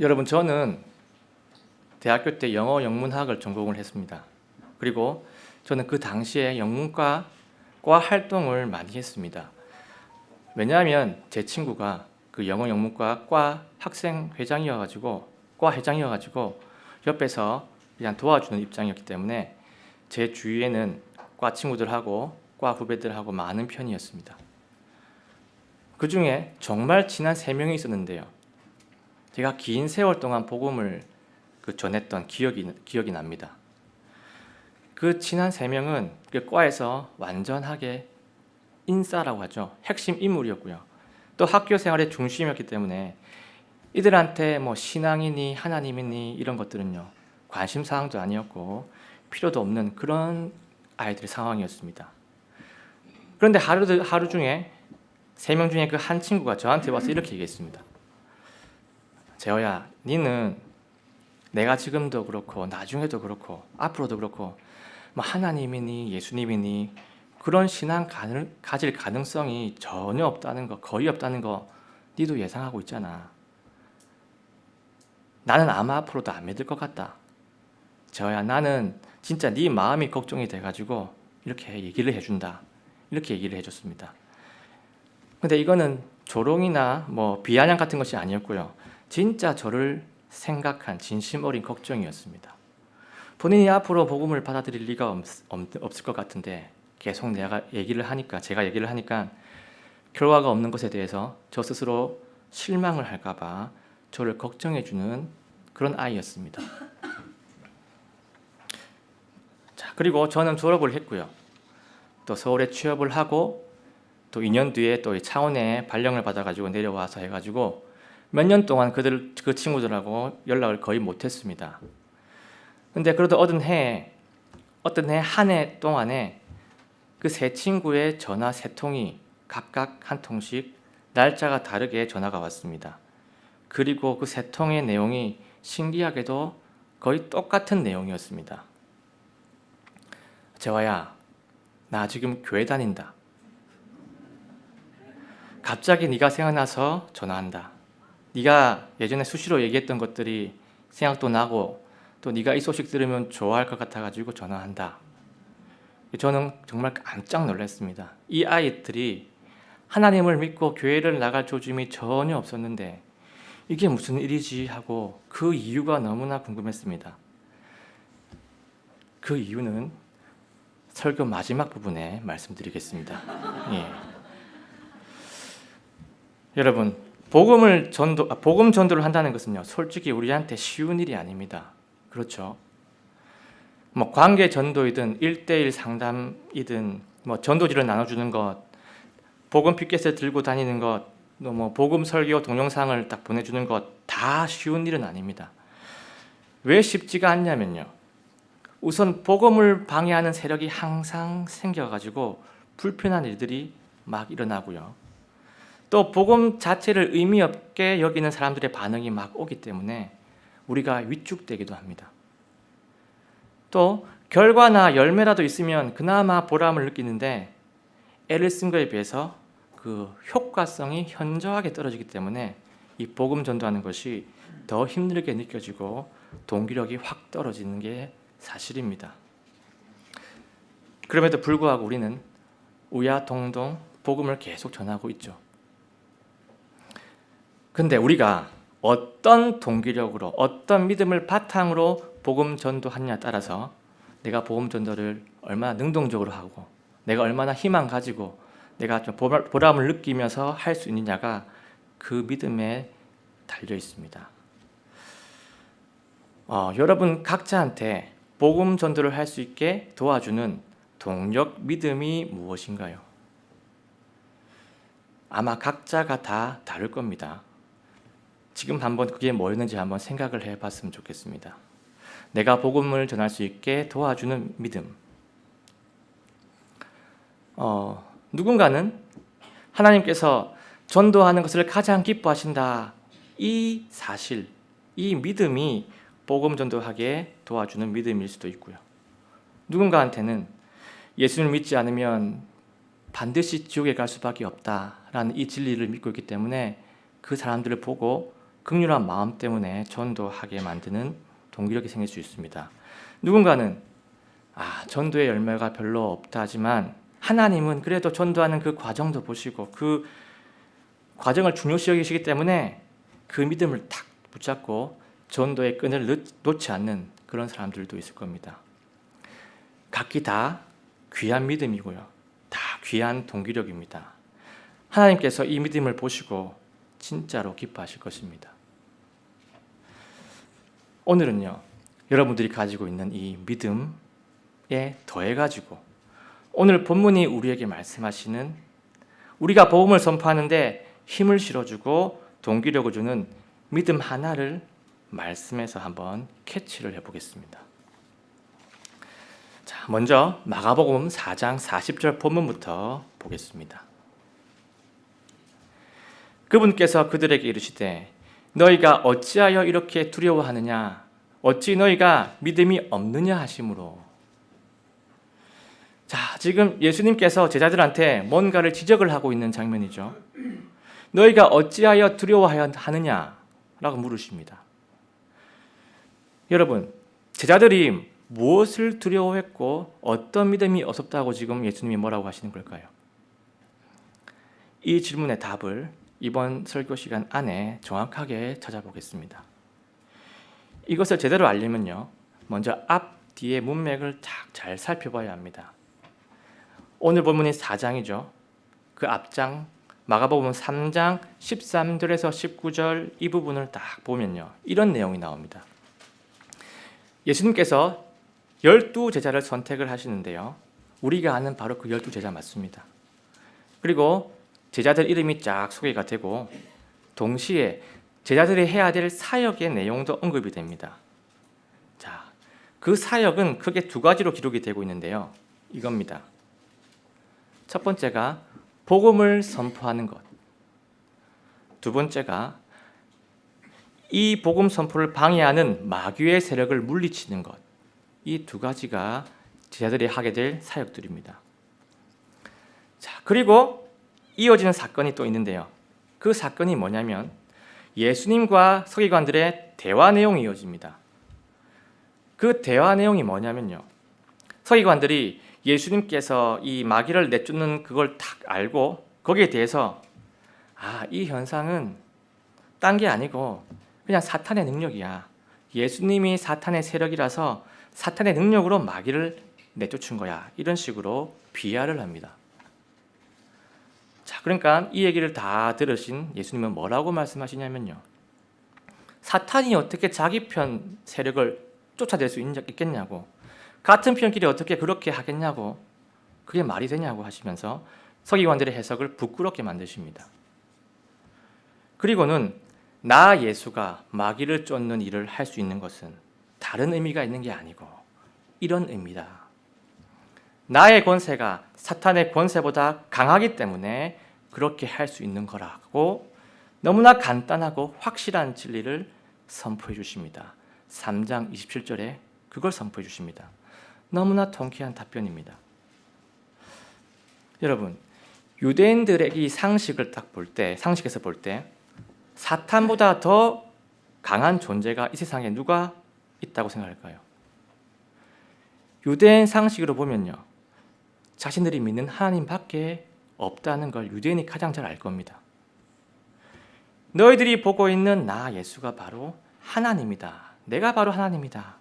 여러분, 저는 대학교 때 영어 영문학을 전공을 했습니다. 그리고 저는 그 당시에 영문과 과 활동을 많이 했습니다. 왜냐하면 제 친구가 그 영어 영문과 과 학생 회장이어가지고 과 회장이어가지고 옆에서 그냥 도와주는 입장이었기 때문에 제 주위에는 과 친구들하고 과 후배들하고 많은 편이었습니다. 그 중에 정말 친한 3명이 있었는데요. 제가 긴 세월 동안 복음을 전했던 기억이 납니다. 그 친한 3명은 그 과에서 완전하게 인싸라고 하죠. 핵심 인물이었고요. 또 학교 생활의 중심이었기 때문에 이들한테 뭐 신앙이니 하나님이니 이런 것들은요, 관심 사항도 아니었고 필요도 없는 그런 아이들의 상황이었습니다. 그런데 하루 중에 3명 중에 그 한 친구가 저한테 와서 이렇게 얘기했습니다. 재호야, 니는 내가 지금도 그렇고 나중에도 그렇고 앞으로도 그렇고 뭐 하나님이니 예수님이니 그런 신앙 가질 가능성이 전혀 없다는 거, 거의 없다는 거 니도 예상하고 있잖아. 나는 아마 앞으로도 안 믿을 것 같다. 재호야, 나는 진짜 네 마음이 걱정이 돼가지고 이렇게 얘기를 해준다. 이렇게 얘기를 해줬습니다. 근데 이거는 조롱이나 뭐 비아냥 같은 것이 아니었고요. 진짜 저를 생각한 진심 어린 걱정이었습니다. 본인이 앞으로 복음을 받아들일 리가 없을 것 같은데 계속 제가 얘기를 하니까 결과가 없는 것에 대해서 저 스스로 실망을 할까봐 저를 걱정해주는 그런 아이였습니다. 자, 그리고 저는 졸업을 했고요. 또 서울에 취업을 하고 또 2년 뒤에 또 창원에 발령을 받아가지고 내려와서 해가지고 몇 년 동안 그 친구들하고 연락을 거의 못했습니다. 근데 그래도 어떤 해 한 해 동안에 그 세 친구의 전화 3통이 각각 한 통씩 날짜가 다르게 전화가 왔습니다. 그리고 그 3통의 내용이 신기하게도 거의 똑같은 내용이었습니다. 재화야, 나 지금 교회 다닌다. 갑자기 네가 생각나서 전화한다. 네가 예전에 수시로 얘기했던 것들이 생각도 나고 또 네가 이 소식 들으면 좋아할 것 같아가지고 전화한다. 저는 정말 깜짝 놀랐습니다. 이 아이들이 하나님을 믿고 교회를 나갈 조짐이 전혀 없었는데 이게 무슨 일이지 하고 그 이유가 너무나 궁금했습니다. 그 이유는 설교 마지막 부분에 말씀드리겠습니다. 예. 여러분, 복음 전도를 한다는 것은요, 솔직히 우리한테 쉬운 일이 아닙니다. 그렇죠? 뭐 관계 전도이든 1대1 상담이든 뭐 전도지를 나눠주는 것, 복음 피켓을 들고 다니는 것, 또 뭐 복음 설교 동영상을 딱 보내주는 것, 다 쉬운 일은 아닙니다. 왜 쉽지가 않냐면요, 우선 복음을 방해하는 세력이 항상 생겨가지고 불편한 일들이 막 일어나고요. 또 복음 자체를 의미 없게 여기는 사람들의 반응이 막 오기 때문에 우리가 위축되기도 합니다. 또 결과나 열매라도 있으면 그나마 보람을 느끼는데 애를 쓴 거에 비해서 그 효과성이 현저하게 떨어지기 때문에 이 복음 전도하는 것이 더 힘들게 느껴지고 동기력이 확 떨어지는 게 사실입니다. 그럼에도 불구하고 우리는 우야동동 복음을 계속 전하고 있죠. 근데 우리가 어떤 동기력으로 어떤 믿음을 바탕으로 복음 전도하느냐에 따라서 내가 복음 전도를 얼마나 능동적으로 하고 내가 얼마나 희망 가지고 내가 좀 보람을 느끼면서 할 수 있느냐가 그 믿음에 달려 있습니다. 여러분 각자한테 복음 전도를 할 수 있게 도와주는 동력 믿음이 무엇인가요? 아마 각자가 다 다를 겁니다. 지금 한번 그게 뭐였는지 한번 생각을 해봤으면 좋겠습니다. 내가 복음을 전할 수 있게 도와주는 믿음. 누군가는 하나님께서 전도하는 것을 가장 기뻐하신다. 이 사실, 이 믿음이 복음 전도하게 도와주는 믿음일 수도 있고요. 누군가한테는 예수를 믿지 않으면 반드시 지옥에 갈 수밖에 없다라는 이 진리를 믿고 있기 때문에 그 사람들을 보고 긍휼한 마음 때문에 전도하게 만드는 동기력이 생길 수 있습니다. 누군가는 전도의 열매가 별로 없다 하지만 하나님은 그래도 전도하는 그 과정도 보시고 그 과정을 중요시 여기시기 때문에 그 믿음을 탁 붙잡고 전도의 끈을 놓지 않는 그런 사람들도 있을 겁니다. 각기 다 귀한 믿음이고요. 다 귀한 동기력입니다. 하나님께서 이 믿음을 보시고 진짜로 기뻐하실 것입니다. 오늘은요, 여러분들이 가지고 있는 이 믿음에 더해가지고 오늘 본문이 우리에게 말씀하시는 우리가 복음을 선포하는데 힘을 실어주고 동기력을 주는 믿음 하나를 말씀에서 한번 캐치를 해보겠습니다. 자, 먼저 마가복음 4장 40절 본문부터 보겠습니다. 그분께서 그들에게 이르시되 너희가 어찌하여 이렇게 두려워하느냐 어찌 너희가 믿음이 없느냐 하시므로. 자, 지금 예수님께서 제자들한테 뭔가를 지적을 하고 있는 장면이죠. 너희가 어찌하여 두려워하느냐 라고 물으십니다. 여러분, 제자들이 무엇을 두려워했고 어떤 믿음이 어섭다고 지금 예수님이 뭐라고 하시는 걸까요? 이 질문의 답을 이번 설교 시간 안에 정확하게 찾아보겠습니다. 이것을 제대로 알려면요, 먼저 앞, 뒤의 문맥을 잘 살펴봐야 합니다. 오늘 본문이 4장이죠. 그 앞장 마가복음 3장 13절에서 19절 이 부분을 딱 보면요, 이런 내용이 나옵니다. 예수님께서 12제자를 선택을 하시는데요, 우리가 아는 바로 그 12제자 맞습니다. 그리고 제자들 이름이 쫙 소개가 되고 동시에 제자들이 해야 될 사역의 내용도 언급이 됩니다. 자, 그 사역은 크게 두 가지로 기록이 되고 있는데요, 이겁니다. 첫 번째가 복음을 선포하는 것, 두 번째가 이 복음 선포를 방해하는 마귀의 세력을 물리치는 것. 이 두 가지가 제자들이 하게 될 사역들입니다. 자, 그리고 이어지는 사건이 또 있는데요, 그 사건이 뭐냐면 예수님과 서기관들의 대화 내용이 이어집니다. 그 대화 내용이 뭐냐면요, 서기관들이 예수님께서 이 마귀를 내쫓는 그걸 딱 알고 거기에 대해서 이 현상은 딴 게 아니고 그냥 사탄의 능력이야. 예수님이 사탄의 세력이라서 사탄의 능력으로 마귀를 내쫓은 거야. 이런 식으로 비하를 합니다. 자, 그러니까 이 얘기를 다 들으신 예수님은 뭐라고 말씀하시냐면요, 사탄이 어떻게 자기 편 세력을 쫓아낼 수 있겠냐고, 같은 편끼리 어떻게 그렇게 하겠냐고, 그게 말이 되냐고 하시면서 서기관들의 해석을 부끄럽게 만드십니다. 그리고는 나 예수가 마귀를 쫓는 일을 할 수 있는 것은 다른 의미가 있는 게 아니고 이런 의미다. 나의 권세가 사탄의 권세보다 강하기 때문에 그렇게 할 수 있는 거라고 너무나 간단하고 확실한 진리를 선포해 주십니다. 3장 27절에 그걸 선포해 주십니다. 너무나 통쾌한 답변입니다. 여러분, 유대인들의 이 상식을 딱 볼 때, 상식에서 볼 때 사탄보다 더 강한 존재가 이 세상에 누가 있다고 생각할까요? 유대인 상식으로 보면요, 자신들이 믿는 하나님밖에 없다는 걸 유대인이 가장 잘 알 겁니다. 너희들이 보고 있는 나 예수가 바로 하나님이다. 내가 바로 하나님이다.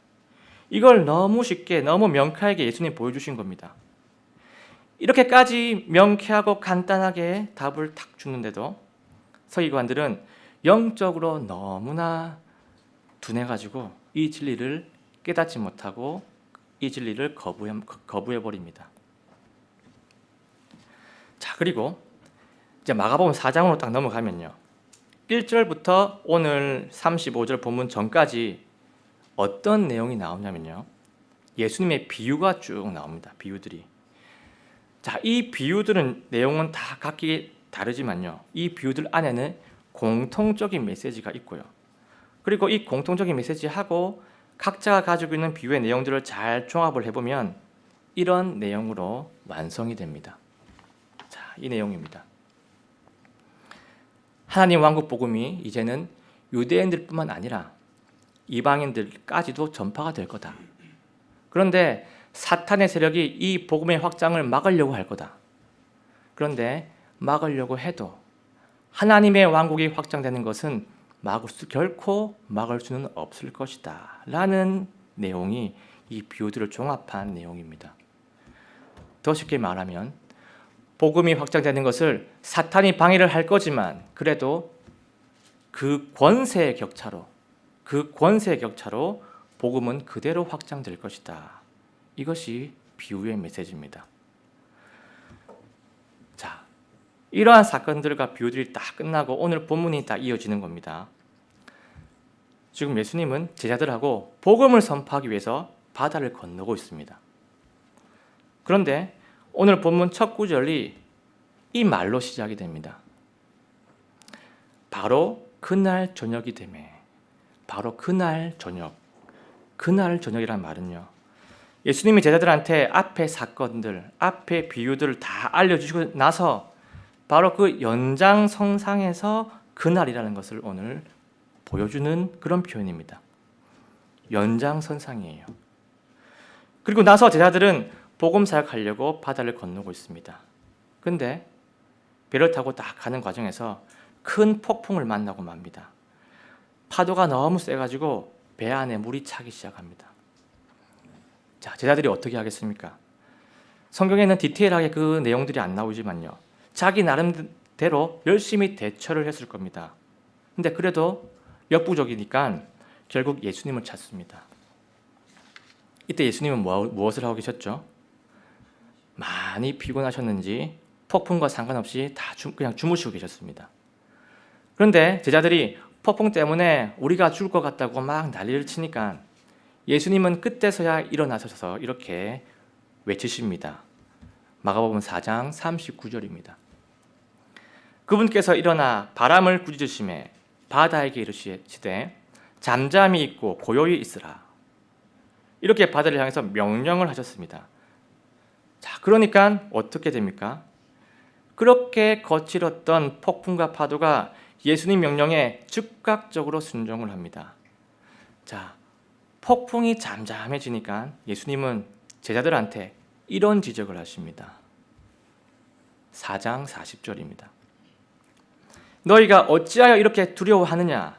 이걸 너무 쉽게 너무 명쾌하게 예수님 보여주신 겁니다. 이렇게까지 명쾌하고 간단하게 답을 탁 주는데도 서기관들은 영적으로 너무나 둔해가지고 이 진리를 깨닫지 못하고 이 진리를 거부해버립니다. 자, 그리고 이제 마가복음 4장으로 딱 넘어가면요, 1절부터 오늘 35절 본문 전까지 어떤 내용이 나오냐면요, 예수님의 비유가 쭉 나옵니다. 비유들이. 자, 이 비유들은 내용은 다 각기 다르지만요, 이 비유들 안에는 공통적인 메시지가 있고요. 그리고 이 공통적인 메시지하고 각자가 가지고 있는 비유의 내용들을 잘 종합을 해보면 이런 내용으로 완성이 됩니다. 자, 이 내용입니다. 하나님 왕국 복음이 이제는 유대인들뿐만 아니라 이방인들까지도 전파가 될 거다. 그런데 사탄의 세력이 이 복음의 확장을 막으려고 할 거다. 그런데 막으려고 해도 하나님의 왕국이 확장되는 것은 결코 막을 수는 없을 것이다 라는 내용이 이 비유들을 종합한 내용입니다. 더 쉽게 말하면 복음이 확장되는 것을 사탄이 방해를 할 거지만 그래도 그 권세의 격차로 복음은 그대로 확장될 것이다. 이것이 비유의 메시지입니다. 자, 이러한 사건들과 비유들이 딱 끝나고 오늘 본문이 딱 이어지는 겁니다. 지금 예수님은 제자들하고 복음을 선포하기 위해서 바다를 건너고 있습니다. 그런데 오늘 본문 첫 구절이 이 말로 시작이 됩니다. 바로 그날 저녁이 되매. 바로 그날 저녁이란 말은요, 예수님이 제자들한테 앞에 사건들, 앞에 비유들을 다 알려주시고 나서 바로 그 연장선상에서 그날이라는 것을 오늘 보여주는 그런 표현입니다. 연장선상이에요. 그리고 나서 제자들은 복음 사역하려고 바다를 건너고 있습니다. 근데 배를 타고 딱 가는 과정에서 큰 폭풍을 만나고 맙니다. 파도가 너무 세가지고 배 안에 물이 차기 시작합니다. 자, 제자들이 어떻게 하겠습니까? 성경에는 디테일하게 그 내용들이 안 나오지만요, 자기 나름대로 열심히 대처를 했을 겁니다. 근데 그래도 역부족이니까 결국 예수님을 찾습니다. 이때 예수님은 무엇을 하고 계셨죠? 많이 피곤하셨는지 폭풍과 상관없이 그냥 주무시고 계셨습니다. 그런데 제자들이 폭풍 때문에 우리가 죽을 것 같다고 막 난리를 치니까 예수님은 그때서야 일어나셔서 이렇게 외치십니다. 마가복음 4장 39절입니다. 그분께서 일어나 바람을 꾸짖으시매 바다에게 이르시되 잠잠히 있고 고요히 있으라. 이렇게 바다를 향해서 명령을 하셨습니다. 자, 그러니까 어떻게 됩니까? 그렇게 거칠었던 폭풍과 파도가 예수님 명령에 즉각적으로 순종을 합니다. 자, 폭풍이 잠잠해지니까 예수님은 제자들한테 이런 지적을 하십니다. 4장 40절입니다. 너희가 어찌하여 이렇게 두려워하느냐?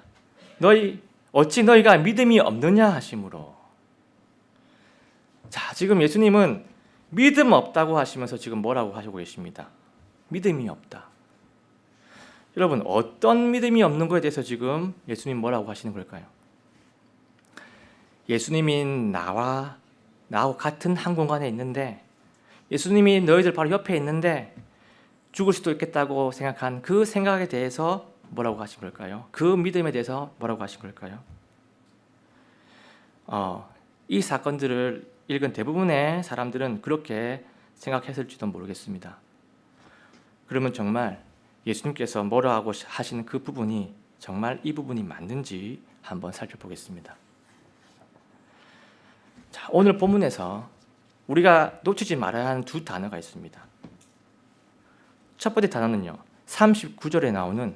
어찌 너희가 믿음이 없느냐 하심으로. 자, 지금 예수님은 믿음 없다고 하시면서 지금 뭐라고 하시고 계십니다. 믿음이 없다. 여러분, 어떤 믿음이 없는 거에 대해서 지금 예수님 뭐라고 하시는 걸까요? 예수님이 나하고 같은 한 공간에 있는데, 예수님이 너희들 바로 옆에 있는데 죽을 수도 있겠다고 생각한 그 생각에 대해서 뭐라고 하신 걸까요? 그 믿음에 대해서 뭐라고 하신 걸까요? 이 사건들을 읽은 대부분의 사람들은 그렇게 생각했을지도 모르겠습니다. 그러면 정말 예수님께서 뭐라고 하시는 그 부분이 정말 이 부분이 맞는지 한번 살펴보겠습니다. 자, 오늘 본문에서 우리가 놓치지 말아야 하는 두 단어가 있습니다. 첫 번째 단어는요, 39절에 나오는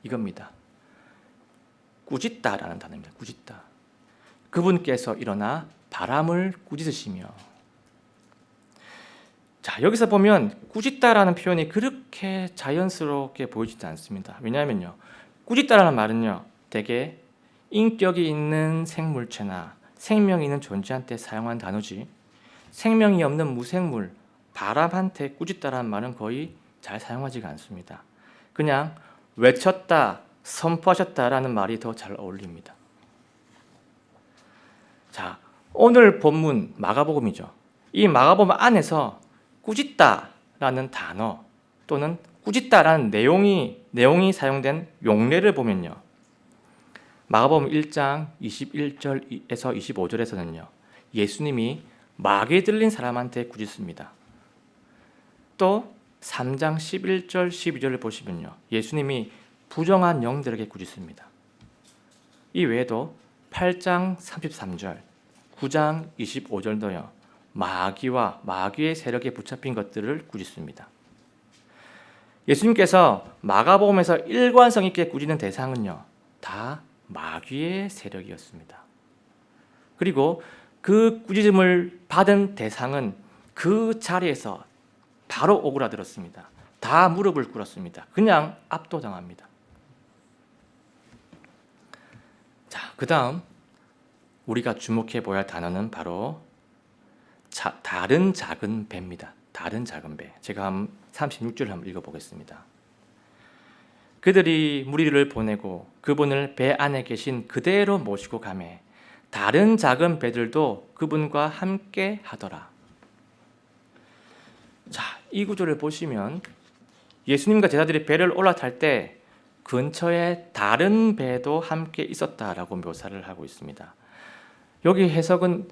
이겁니다. 꾸짖다라는 단어입니다. 꾸짖다. 그분께서 일어나 바람을 꾸짖으시며. 자, 여기서 보면 꾸짖다라는 표현이 그렇게 자연스럽게 보이지도 않습니다. 왜냐하면요, 꾸짖다라는 말은요, 대개 인격이 있는 생물체나 생명이 있는 존재한테 사용한 단어지, 생명이 없는 무생물, 바람한테 꾸짖다라는 말은 거의 잘 사용하지가 않습니다. 그냥 외쳤다, 선포하셨다라는 말이 더 잘 어울립니다. 자, 오늘 본문 마가복음이죠. 이 마가복음 안에서 꾸짖다라는 단어 또는 꾸짖다라는 내용이 사용된 용례를 보면요, 마가복음 1장 21절에서 25절에서는요, 예수님이 마귀에 들린 사람한테 꾸짖습니다. 또 3장 11절 12절을 보시면요, 예수님이 부정한 영들에게 꾸짖습니다. 이 외에도 8장 33절, 9장 25절도요, 마귀와 마귀의 세력에 붙잡힌 것들을 꾸짖습니다. 예수님께서 마가복음에서 일관성 있게 꾸짖는 대상은요, 다 마귀의 세력이었습니다. 그리고 그 꾸짖음을 받은 대상은 그 자리에서 바로 오그라들었습니다. 다 무릎을 꿇었습니다. 그냥 압도당합니다. 자, 그 다음 우리가 주목해 보아야 할 단어는 바로 다른 작은 배입니다. 다른 작은 배. 제가 36절을 한번 읽어보겠습니다. 그들이 무리를 보내고 그분을 배 안에 계신 그대로 모시고 가매 다른 작은 배들도 그분과 함께 하더라. 자, 이 구절을 보시면 예수님과 제자들이 배를 올라탈 때 근처에 다른 배도 함께 있었다라고 묘사를 하고 있습니다. 여기 해석은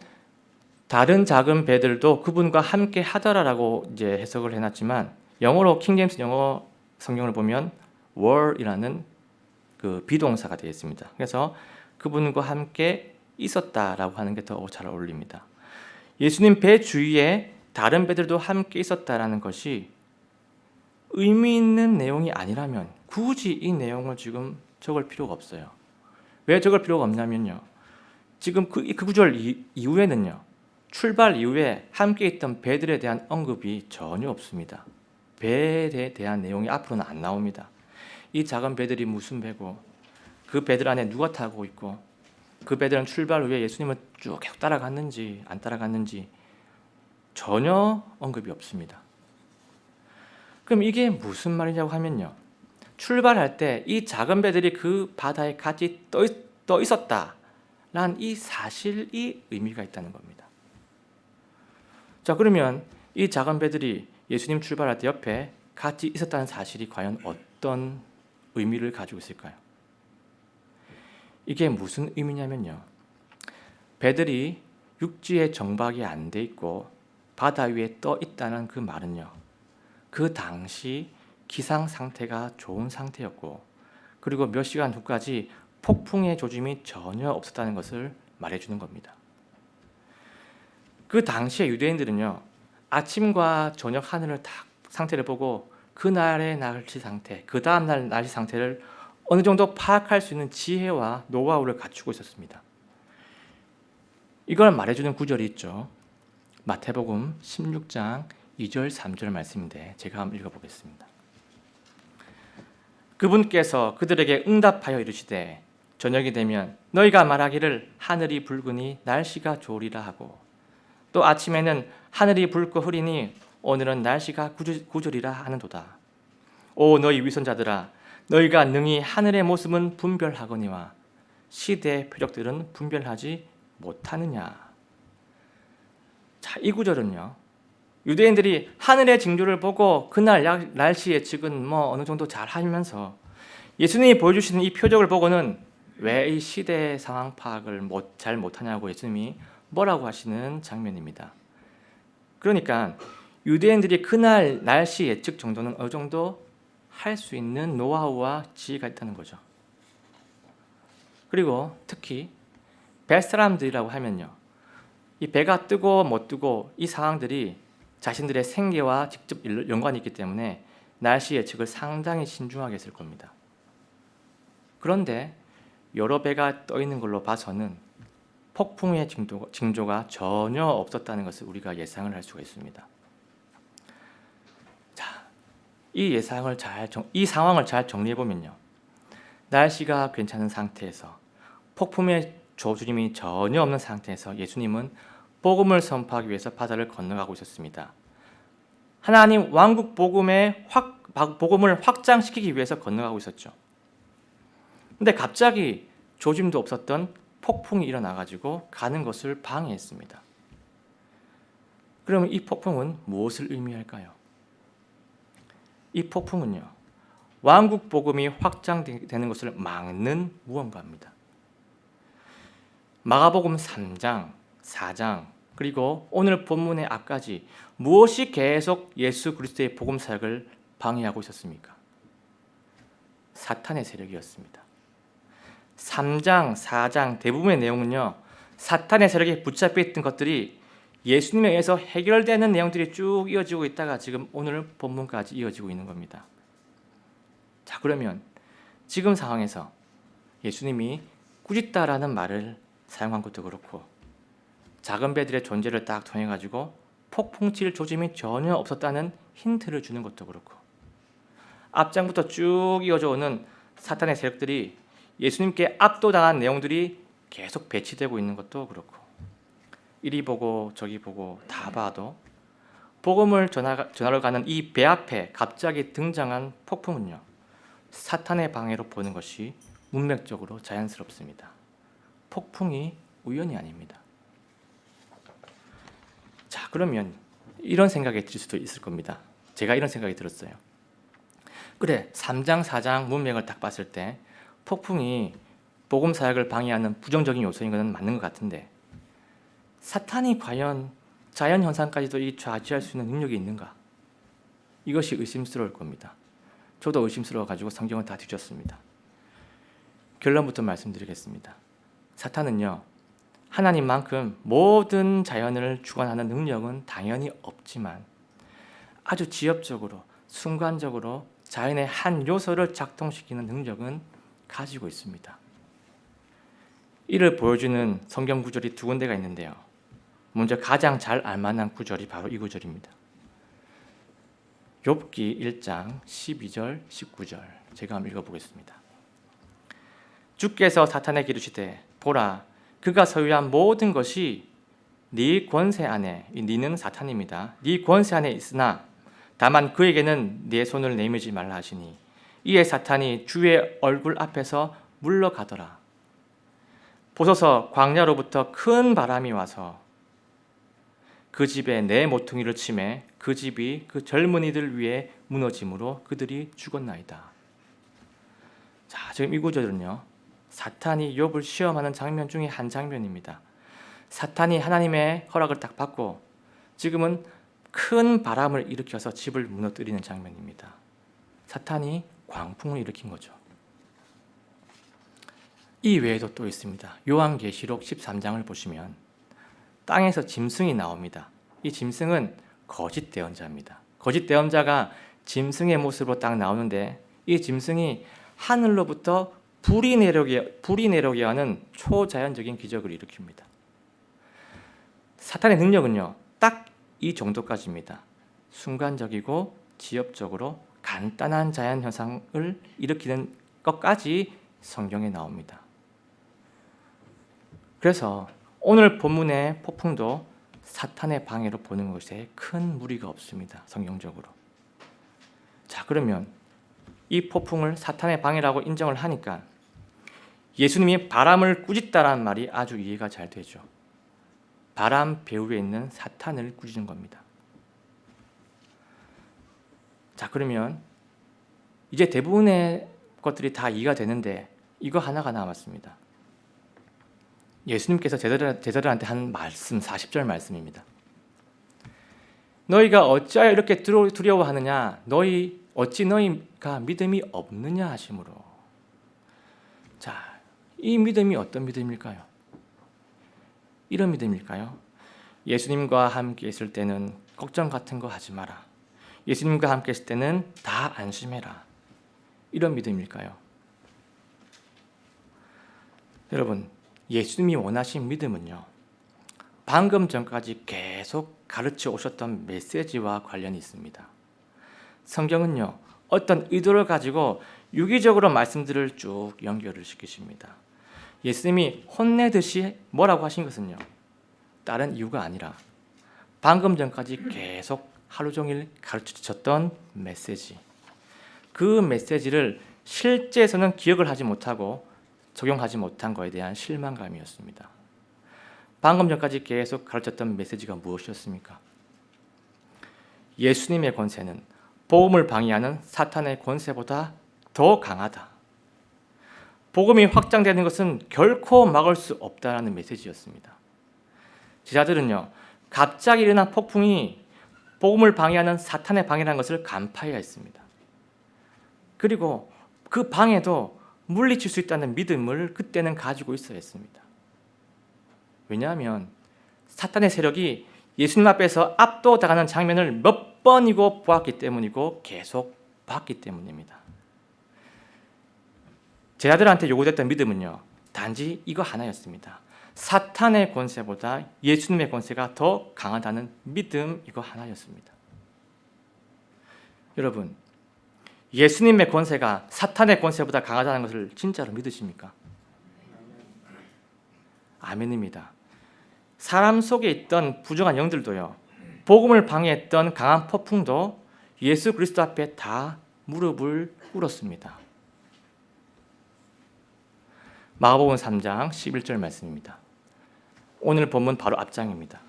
다른 작은 배들도 그분과 함께 하더라라고 이제 해석을 해놨지만 영어로 킹제임스 영어 성경을 보면 were이라는 그 비동사가 되어 있습니다. 그래서 그분과 함께 있었다라고 하는 게 더 잘 어울립니다. 예수님 배 주위에 다른 배들도 함께 있었다라는 것이 의미 있는 내용이 아니라면 굳이 이 내용을 지금 적을 필요가 없어요. 왜 적을 필요가 없냐면요, 지금 그 구절 이후에는요, 출발 이후에 함께 있던 배들에 대한 언급이 전혀 없습니다. 배에 대한 내용이 앞으로는 안 나옵니다. 이 작은 배들이 무슨 배고 그 배들 안에 누가 타고 있고 그 배들은 출발 후에 예수님을 쭉 계속 따라갔는지 안 따라갔는지 전혀 언급이 없습니다. 그럼 이게 무슨 말이냐고 하면요, 출발할 때 이 작은 배들이 그 바다에 같이 떠 있었다라는 이 사실이 의미가 있다는 겁니다. 자, 그러면 이 작은 배들이 예수님 출발할 때 옆에 같이 있었다는 사실이 과연 어떤 의미를 가지고 있을까요? 이게 무슨 의미냐면요, 배들이 육지에 정박이 안 돼 있고 바다 위에 떠 있다는 그 말은요, 그 당시 기상 상태가 좋은 상태였고 그리고 몇 시간 후까지 폭풍의 조짐이 전혀 없었다는 것을 말해주는 겁니다. 그 당시에 유대인들은요, 아침과 저녁 하늘을 딱 상태를 보고 그날의 날씨 상태, 그 다음날 날씨 상태를 어느 정도 파악할 수 있는 지혜와 노하우를 갖추고 있었습니다. 이걸 말해주는 구절이 있죠. 마태복음 16장 2절 3절 말씀인데 제가 한번 읽어보겠습니다. 그분께서 그들에게 응답하여 이르시되 저녁이 되면 너희가 말하기를 하늘이 붉으니 날씨가 좋으리라 하고 또 아침에는 하늘이 붉고 흐리니 오늘은 날씨가 구절이라 하는도다. 오 너희 위선자들아, 너희가 능히 하늘의 모습은 분별하거니와 시대의 표적들은 분별하지 못하느냐. 자, 이 구절은요, 유대인들이 하늘의 징조를 보고 그날 날씨 예측은 어느 정도 잘 하면서 예수님이 보여주시는 이 표적을 보고는 왜 이 시대의 상황 파악을 잘 못하냐고 예수님이 뭐라고 하시는 장면입니다. 그러니까 유대인들이 그날 날씨 예측 정도는 어느 정도 할 수 있는 노하우와 지혜가 있다는 거죠. 그리고 특히 뱃사람들이라고 하면요, 이 배가 뜨고 못 뜨고 이 상황들이 자신들의 생계와 직접 연관이 있기 때문에 날씨 예측을 상당히 신중하게 했을 겁니다. 그런데 여러 배가 떠 있는 걸로 봐서는 폭풍의 징조가 전혀 없었다는 것을 우리가 예상을 할 수가 있습니다. 자, 이 상황을 잘 정리해 보면요, 날씨가 괜찮은 상태에서 폭풍의 조짐이 전혀 없는 상태에서 예수님은 복음을 선포하기 위해서 바다를 건너가고 있었습니다. 하나님 왕국 복음을 확장시키기 위해서 건너가고 있었죠. 근데 갑자기 조짐도 없었던 폭풍이 일어나가지고 가는 것을 방해했습니다. 그러면 이 폭풍은 무엇을 의미할까요? 이 폭풍은요, 왕국 복음이 확장되는 것을 막는 무언가입니다. 마가복음 3장, 4장 그리고 오늘 본문의 앞까지 무엇이 계속 예수 그리스도의 복음 사역을 방해하고 있었습니까? 사탄의 세력이었습니다. 3장, 4장 대부분의 내용은요, 사탄의 세력에 붙잡혀 있던 것들이 예수님에 의해서 해결되는 내용들이 쭉 이어지고 있다가 지금 오늘 본문까지 이어지고 있는 겁니다. 자, 그러면 지금 상황에서 예수님이 꾸짖다라는 말을 사용한 것도 그렇고 작은 배들의 존재를 딱 통해 가지고 폭풍칠 조짐이 전혀 없었다는 힌트를 주는 것도 그렇고 앞장부터 쭉 이어져 오는 사탄의 세력들이 예수님께 압도당한 내용들이 계속 배치되고 있는 것도 그렇고 이리 보고 저기 보고 다 봐도 복음을 전하러 가는 이 배 앞에 갑자기 등장한 폭풍은요, 사탄의 방해로 보는 것이 문맥적으로 자연스럽습니다. 폭풍이 우연이 아닙니다. 자, 그러면 이런 생각이 들 수도 있을 겁니다. 제가 이런 생각이 들었어요. 그래, 3장 4장 문맥을 딱 봤을 때 폭풍이 복음 사역을 방해하는 부정적인 요소인 것은 맞는 것 같은데 사탄이 과연 자연 현상까지도 좌지할 수 있는 능력이 있는가? 이것이 의심스러울 겁니다. 저도 의심스러워가지고 성경을 다 뒤졌습니다. 결론부터 말씀드리겠습니다. 사탄은요, 하나님만큼 모든 자연을 주관하는 능력은 당연히 없지만 아주 지엽적으로 순간적으로 자연의 한 요소를 작동시키는 능력은 가지고 있습니다. 이를 보여주는 성경 구절이 두 군데가 있는데요. 먼저 가장 잘 알만한 구절이 바로 이 구절입니다. 욥기 1장 12절 19절 제가 한번 읽어보겠습니다. 주께서 사탄에게 이르시되 보라 그가 소유한 모든 것이 네 권세 안에, 네는 사탄입니다. 네 권세 안에 있으나 다만 그에게는 네 손을 내밀지 말라 하시니 이에 사탄이 주의 얼굴 앞에서 물러가더라. 보소서 광야로부터 큰 바람이 와서 그 집에 내 모퉁이를 치매 그 집이 그 젊은이들 위에 무너짐으로 그들이 죽었나이다. 자, 지금 이 구절은요, 사탄이 욥을 시험하는 장면 중에 한 장면입니다. 사탄이 하나님의 허락을 딱 받고 지금은 큰 바람을 일으켜서 집을 무너뜨리는 장면입니다. 사탄이 광풍을 일으킨 거죠. 이 외에도 또 있습니다. 요한계시록 13장을 보시면 땅에서 짐승이 나옵니다. 이 짐승은 거짓 대언자입니다. 거짓 대언자가 짐승의 모습으로 딱 나오는데 이 짐승이 하늘로부터 불이 내려오게 하는 초자연적인 기적을 일으킵니다. 사탄의 능력은요, 딱 이 정도까지입니다. 순간적이고 지엽적으로 간단한 자연 현상을 일으키는 것까지 성경에 나옵니다. 그래서 오늘 본문의 폭풍도 사탄의 방해로 보는 것에 큰 무리가 없습니다. 성경적으로. 자, 그러면 이 폭풍을 사탄의 방해라고 인정을 하니까 예수님이 바람을 꾸짖다라는 말이 아주 이해가 잘 되죠. 바람 배후에 있는 사탄을 꾸짖는 겁니다. 자, 그러면 이제 대부분의 것들이 다 이해가 되는데 이거 하나가 남았습니다. 예수님께서 제자들한테 한 말씀, 40절 말씀입니다. 너희가 어찌하여 이렇게 두려워하느냐? 어찌 너희가 믿음이 없느냐 하심으로. 자, 이 믿음이 어떤 믿음일까요? 이런 믿음일까요? 예수님과 함께 있을 때는 걱정 같은 거 하지 마라. 예수님과 함께 있을 때는 다 안심해라. 이런 믿음일까요? 여러분, 예수님이 원하신 믿음은요, 방금 전까지 계속 가르쳐 오셨던 메시지와 관련이 있습니다. 성경은요, 어떤 의도를 가지고 유기적으로 말씀들을 쭉 연결을 시키십니다. 예수님이 혼내듯이 뭐라고 하신 것은요, 다른 이유가 아니라 방금 전까지 계속 하루 종일 가르쳐 주셨던 메시지, 그 메시지를 실제에서는 기억을 하지 못하고 적용하지 못한 것에 대한 실망감이었습니다. 방금 전까지 계속 가르쳤던 메시지가 무엇이었습니까? 예수님의 권세는 복음을 방해하는 사탄의 권세보다 더 강하다. 복음이 확장되는 것은 결코 막을 수 없다라는 메시지였습니다. 제자들은요, 갑자기 일어난 폭풍이 복음을 방해하는 사탄의 방해라는 것을 간파해야 했습니다. 그리고 그 방해도 물리칠 수 있다는 믿음을 그때는 가지고 있어야 했습니다. 왜냐하면 사탄의 세력이 예수님 앞에서 압도당하는 장면을 몇 번이고 보았기 때문이고 계속 봤기 때문입니다. 제자들한테 요구됐던 믿음은요, 단지 이거 하나였습니다. 사탄의 권세보다 예수님의 권세가 더 강하다는 믿음, 이거 하나였습니다. 여러분, 예수님의 권세가 사탄의 권세보다 강하다는 것을 진짜로 믿으십니까? 아멘입니다. 사람 속에 있던 부정한 영들도요, 복음을 방해했던 강한 폭풍도 예수 그리스도 앞에 다 무릎을 꿇었습니다. 마가복음 3장 11절 말씀입니다. 오늘 본문 바로 앞장입니다.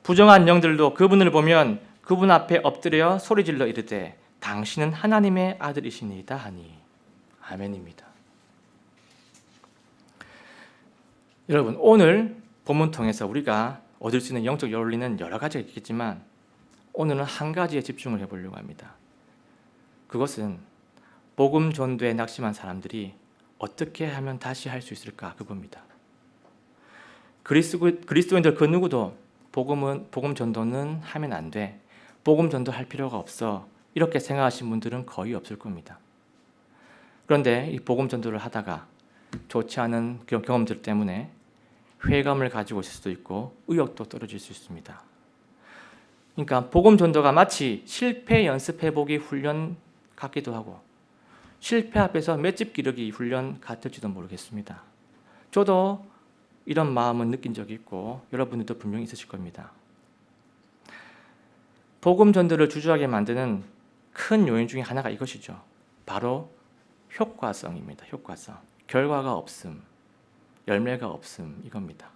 부정한 영들도 그분을 보면 그분 앞에 엎드려 소리질러 이르되 당신은 하나님의 아들이시니이다 하니. 아멘입니다. 여러분, 오늘 본문 통해서 우리가 얻을 수 있는 영적 열리는 여러 가지가 있겠지만 오늘은 한 가지에 집중을 해보려고 합니다. 그것은 복음 전도에 낙심한 사람들이 어떻게 하면 다시 할 수 있을까, 그겁니다. 그리스도인들 그 누구도 복음 전도는 하면 안 돼, 복음 전도할 필요가 없어, 이렇게 생각하신 분들은 거의 없을 겁니다. 그런데 이 복음 전도를 하다가 좋지 않은 그런 경험들 때문에 회의감을 가지고 있을 수도 있고 의욕도 떨어질 수 있습니다. 그러니까 복음 전도가 마치 실패 연습해보기 훈련 같기도 하고 실패 앞에서 맷집 기르기 훈련 같을지도 모르겠습니다. 저도 이런 마음은 느낀 적이 있고 여러분들도 분명히 있으실 겁니다. 복음 전도를 주저하게 만드는 큰 요인 중에 하나가 이것이죠. 바로 효과성입니다. 효과성. 결과가 없음, 열매가 없음, 이겁니다.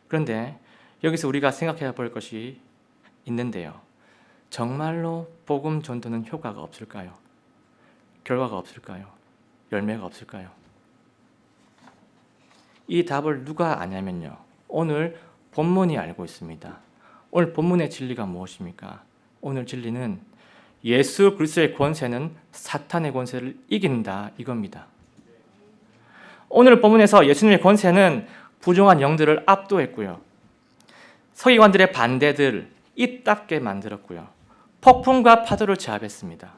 그런데 여기서 우리가 생각해 볼 것이 있는데요. 정말로 복음 전도는 효과가 없을까요? 결과가 없을까요? 열매가 없을까요? 이 답을 누가 아냐면요, 오늘 본문이 알고 있습니다. 오늘 본문의 진리가 무엇입니까? 오늘 진리는 예수 그리스도의 권세는 사탄의 권세를 이긴다, 이겁니다. 오늘 본문에서 예수님의 권세는 부정한 영들을 압도했고요, 서기관들의 반대들 입답게 만들었고요, 폭풍과 파도를 제압했습니다.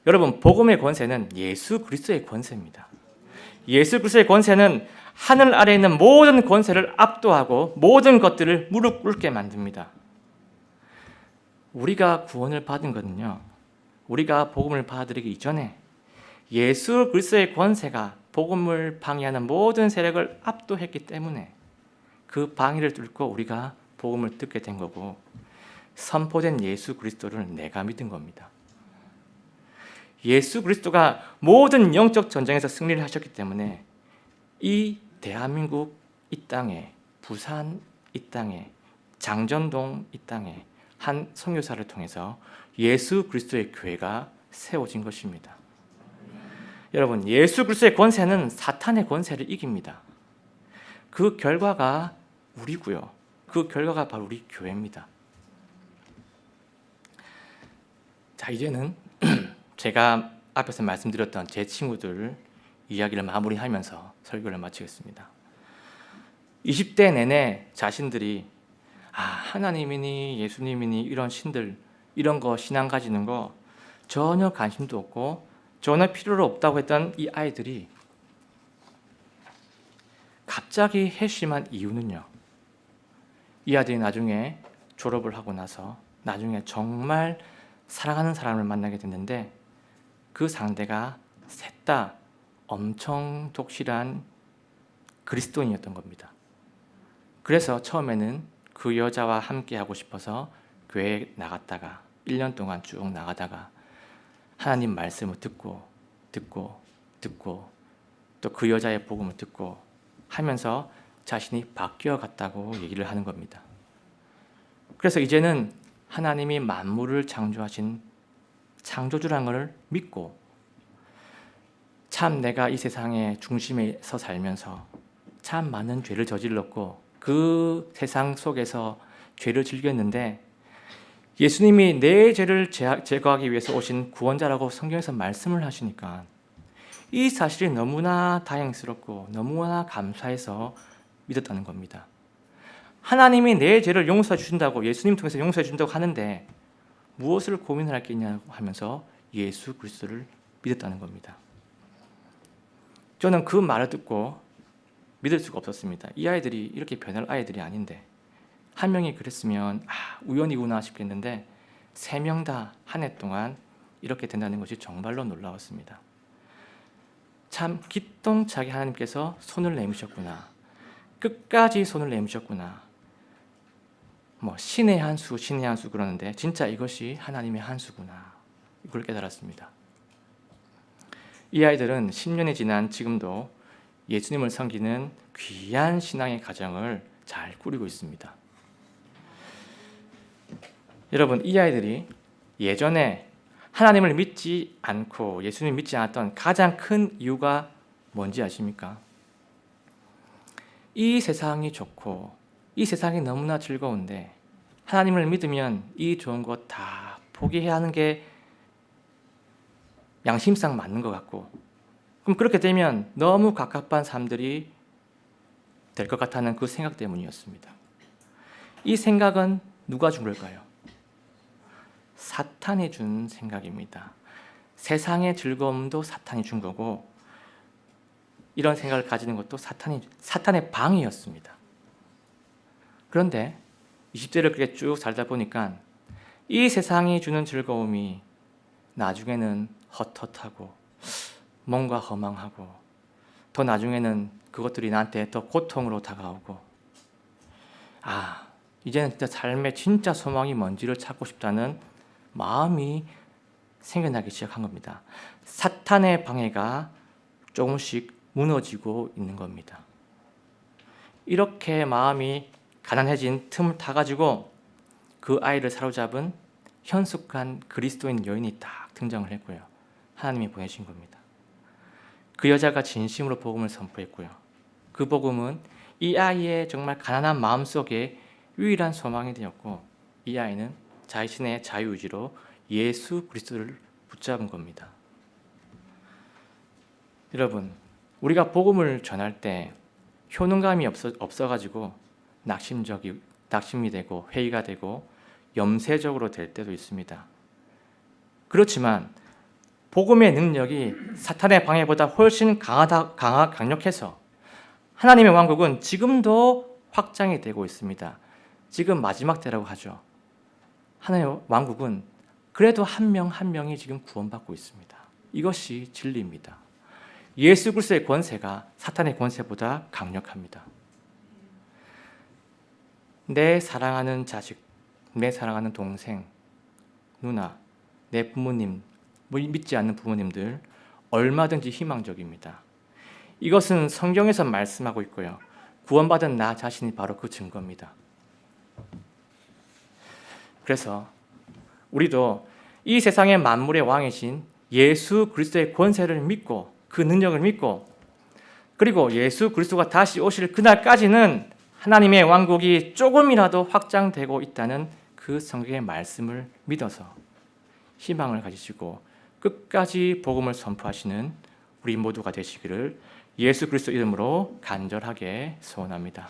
여러분, 복음의 권세는 예수 그리스도의 권세입니다. 예수 그리스도의 권세는 하늘 아래에 있는 모든 권세를 압도하고 모든 것들을 무릎 꿇게 만듭니다. 우리가 구원을 받은 것은요, 우리가 복음을 받아들이기 이전에 예수 그리스도의 권세가 복음을 방해하는 모든 세력을 압도했기 때문에 그 방해를 뚫고 우리가 복음을 듣게 된 거고, 선포된 예수 그리스도를 내가 믿은 겁니다. 예수 그리스도가 모든 영적 전쟁에서 승리를 하셨기 때문에 이 대한민국 이 땅에, 부산 이 땅에, 장전동 이 땅에 한 선교사를 통해서 예수 그리스도의 교회가 세워진 것입니다. 여러분, 예수 그리스도의 권세는 사탄의 권세를 이깁니다. 그 결과가 우리고요, 그 결과가 바로 우리 교회입니다. 자, 이제는 제가 앞에서 말씀드렸던 제 친구들 이야기를 마무리하면서 설교를 마치겠습니다. 20대 내내 자신들이 하나님이니 예수님이니 이런 신들, 이런 거 신앙 가지는 거 전혀 관심도 없고 전혀 필요로 없다고 했던 이 아이들이 갑자기 회심한 이유는요, 이 아들이 나중에 졸업을 하고 나서 나중에 정말 사랑하는 사람을 만나게 됐는데 그 상대가 셋 다 엄청 독실한 그리스도인이었던 겁니다. 그래서 처음에는 그 여자와 함께 하고 싶어서 교회에 나갔다가 1년 동안 쭉 나가다가 하나님 말씀을 듣고 또 그 여자의 복음을 듣고 하면서 자신이 바뀌어 갔다고 얘기를 하는 겁니다. 그래서 이제는 하나님이 만물을 창조하신 창조주라는 것을 믿고 참 내가 이 세상의 중심에서 살면서 참 많은 죄를 저질렀고 그 세상 속에서 죄를 즐겼는데 예수님이 내 죄를 제거하기 위해서 오신 구원자라고 성경에서 말씀을 하시니까 이 사실이 너무나 다행스럽고 너무나 감사해서 믿었다는 겁니다. 하나님이 내 죄를 용서해 주신다고, 예수님 통해서 용서해 준다고 하는데 무엇을 고민할 게 있냐고 하면서 예수 그리스도를 믿었다는 겁니다. 저는 그 말을 듣고 믿을 수가 없었습니다. 이 아이들이 이렇게 변할 아이들이 아닌데, 한 명이 그랬으면 우연이구나 싶겠는데 3명 다 한 해 동안 이렇게 된다는 것이 정말로 놀라웠습니다. 참 기똥차게 하나님께서 손을 내미셨구나, 끝까지 손을 내미셨구나. 신의 한 수, 신의 한 수 그러는데 진짜 이것이 하나님의 한 수구나, 이걸 깨달았습니다. 이 아이들은 10년이 지난 지금도 예수님을 섬기는 귀한 신앙의 가정을 잘 꾸리고 있습니다. 여러분, 이 아이들이 예전에 하나님을 믿지 않고 예수님을 믿지 않았던 가장 큰 이유가 뭔지 아십니까? 이 세상이 좋고 이 세상이 너무나 즐거운데 하나님을 믿으면 이 좋은 것 다 포기해야 하는 게 양심상 맞는 것 같고, 그럼 그렇게 되면 너무 갑갑한 삶들이 될 것 같다는 그 생각 때문이었습니다. 이 생각은 누가 준 걸까요? 사탄이 준 생각입니다. 세상의 즐거움도 사탄이 준 거고, 이런 생각을 가지는 것도 사탄의 방이었습니다. 그런데 20대를 그렇게 쭉 살다 보니까 이 세상이 주는 즐거움이 나중에는 헛헛하고 뭔가 허망하고, 더 나중에는 그것들이 나한테 더 고통으로 다가오고, 이제는 진짜 삶의 진짜 소망이 뭔지를 찾고 싶다는 마음이 생겨나기 시작한 겁니다. 사탄의 방해가 조금씩 무너지고 있는 겁니다. 이렇게 마음이 가난해진 틈을 타가지고 그 아이를 사로잡은 현숙한 그리스도인 여인이 딱 등장을 했고요. 하나님이 보내신 겁니다. 그 여자가 진심으로 복음을 선포했고요. 그 복음은 이 아이의 정말 가난한 마음속에 유일한 소망이 되었고, 이 아이는 자신의 자유의지로 예수 그리스도를 붙잡은 겁니다. 여러분, 우리가 복음을 전할 때 효능감이 없어가지고 낙심이 되고 회의가 되고 염세적으로 될 때도 있습니다. 그렇지만 복음의 능력이 사탄의 방해보다 훨씬 강력해서 하나님의 왕국은 지금도 확장이 되고 있습니다. 지금 마지막 때라고 하죠. 하나님의 왕국은 그래도 한 명 한 명이 지금 구원받고 있습니다. 이것이 진리입니다. 예수 그리스도의 권세가 사탄의 권세보다 강력합니다. 내 사랑하는 자식, 내 사랑하는 동생, 누나, 내 부모님, 믿지 않는 부모님들 얼마든지 희망적입니다. 이것은 성경에서 말씀하고 있고요. 구원받은 나 자신이 바로 그 증거입니다. 그래서 우리도 이 세상의 만물의 왕이신 예수 그리스도의 권세를 믿고 그 능력을 믿고, 그리고 예수 그리스도가 다시 오실 그날까지는 하나님의 왕국이 조금이라도 확장되고 있다는 그 성경의 말씀을 믿어서 희망을 가지시고 끝까지 복음을 선포하시는 우리 모두가 되시기를 예수 그리스도 이름으로 간절하게 소원합니다.